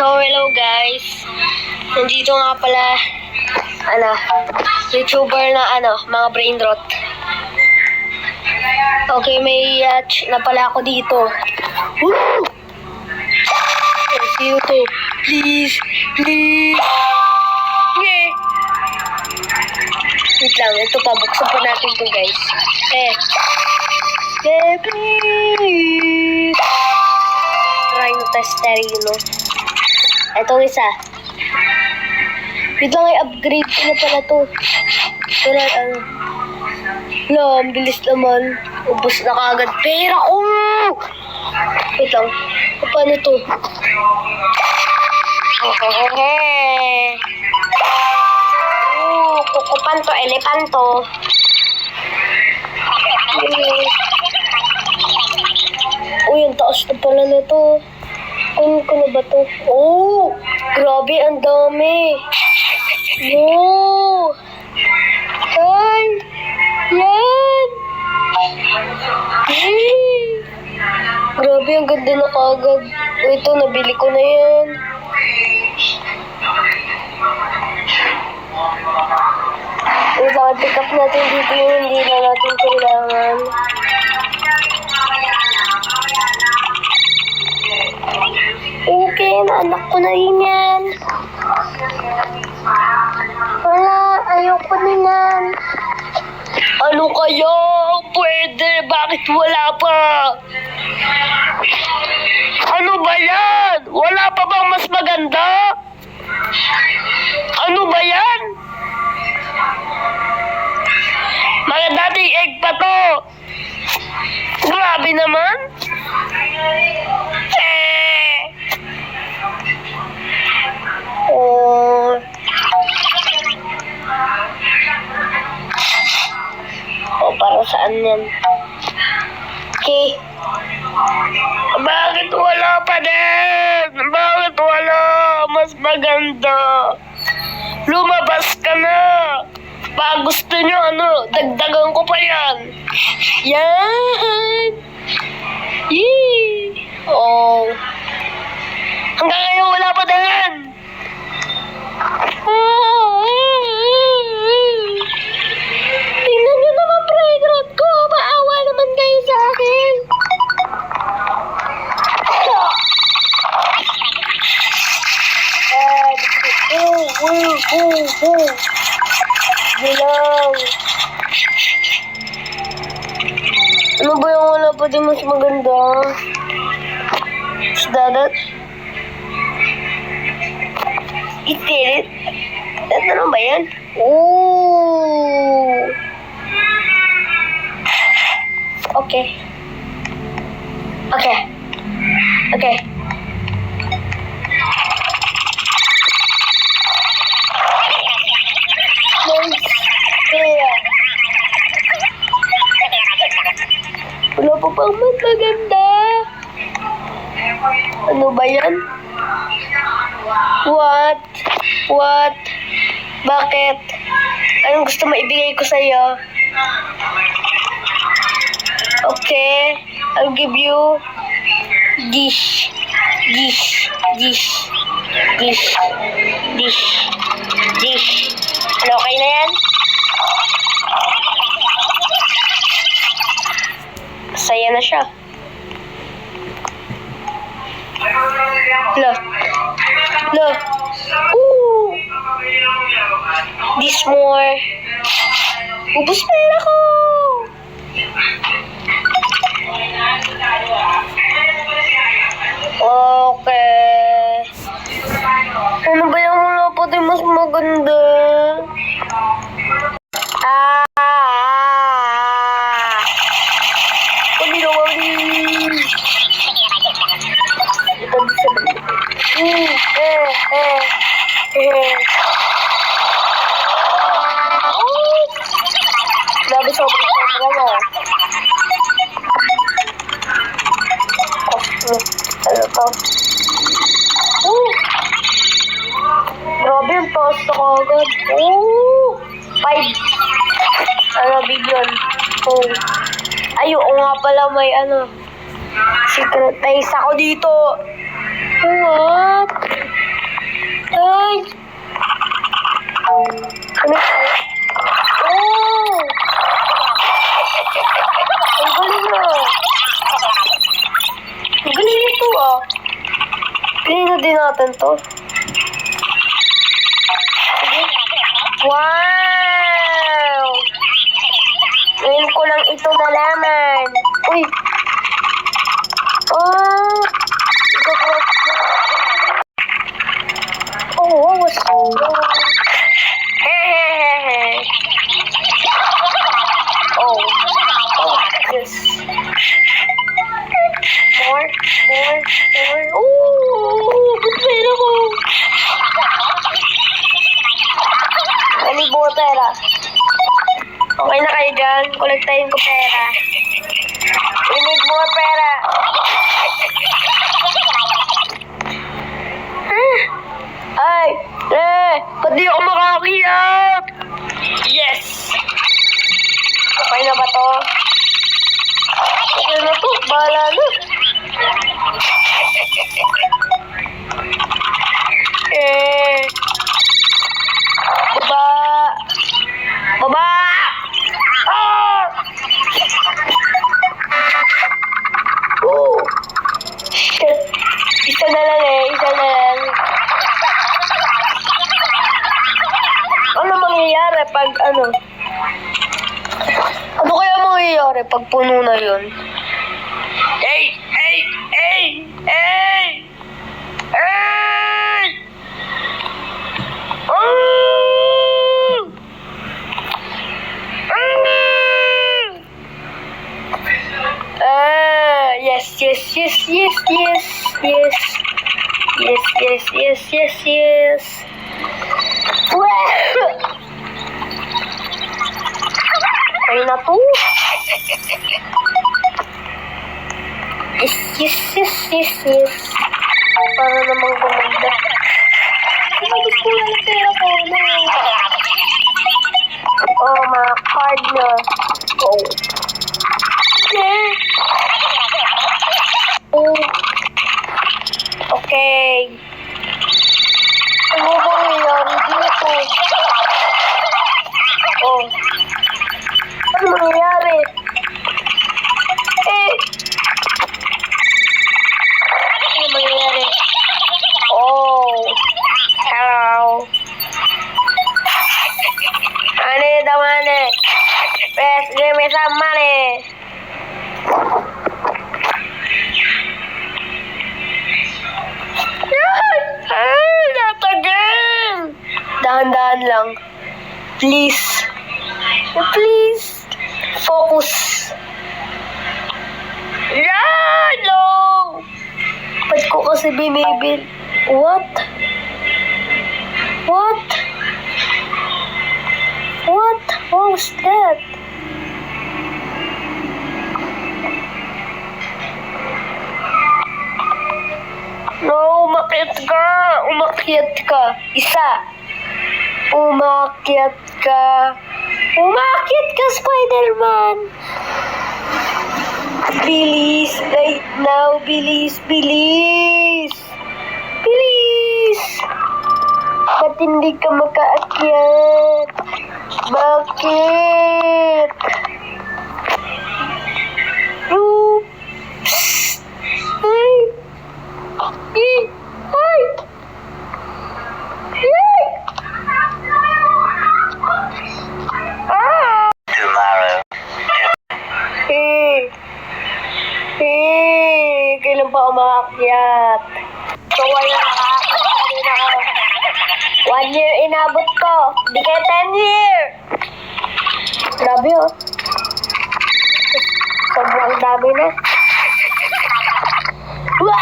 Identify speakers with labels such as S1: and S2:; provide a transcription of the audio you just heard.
S1: So, hello guys. Nandito nga pala, YouTuber na mga brain rot. Okay, may na pala ako dito. Woo! See you too. Please. Yeah. Wait lang, ito pa, buksan pa natin to guys. Please. Rhino tester, Itong isa. Wait lang, i-upgrade ko na pala to. Pero ang bilis naman. Ubus na kagad pera ko. Wait lang. Paano to? Kukupanto, elepanto. Uy, ang taas na pala na to. Ano ko na ba to? Oh! Grabe, ang dami. Wow! Yan! Grabe, ang ganda na kagad. Ito, nabili ko na yan. Pick up natin dito yung hindi na natin kailangan. Okay, naanak ko na rin yan. Wala, ayoko na yan. Ano kaya? Pwede, bakit wala pa? Ano ba yan? Wala pa bang mas maganda? Ano ba yan? Mga dating egg pa to. Grabe naman. Para saan yan? Okay. Bakit wala pa din? Bakit wala? Mas maganda. Lumabas ka na. Pag gusto nyo, dagdagan ko pa yan. Yan. Yee. Oh. Hanggang ngayon wala pa din. Tingnan nyo naman, brain rot ko. Maawa naman kayo sa akin. Bilang. Ano ba yung wala pa din mas maganda? Is that it? It? Ano ba yan? Ooh. Okay. Wala pa bang mas maganda? Ano ba yan? What? Bakit? Anong gusto mo ibigay ko sa'yo? Okay, I'll give you dish. Ano, okay na yan? Masaya na siya. Look. Ooh. This more. Ubus pera ko. Okay. Ano ba yung wala pa din mas maganda? Grabe, sobrang mo. Ano to? Grabe, ang taas na kagad. 5 billion. Ay, oo nga pala, may secret taste ako dito. What? Pinino din natin to. Sige. Wow! Ngayon ko lang ito nalaman. Uy! Oh! Oh, what was that? Hehehe. Oh. Oh, yes. More. Ooh, good ako. Nalibo pera. Okay na kayo dyan. Kolektahin ko pera. We need more pera. Ay! Ba't di ako makakiyap? Yes! Okay na ba to? Okay na to. Bahala na. Baba! Baba! Ah! Shit. Isa na lang. Ano mangyayari pag ano? Ano kaya mangyayari pag puno na yun? Hey! Yes. Ay na to. Yes. Para namang gumanda. Gusto ko na pera ko. Oh, mga card na. Oh. Yeah. Oh. Okay. Ano ba nangyayari dito? Oh. Ano nangyayari? Ano nangyayari? Oh. Hello. Ano yung damane? Please give me some money. Not again! Dahan-dahan lang. Please. Focus. No! Ba't ko kasi binibil? What? What was that? No, umakyat ka. Isa. Umakyat ka, Spider-Man. Bilis, right now, bilis. Ba't hindi ka makaakyat? Bakit? Kailan pa umaakyat? So, wala ako. 1 year inabot ko. Di kaya 10 year. Grabe oh. Sobrang dami na. Wow!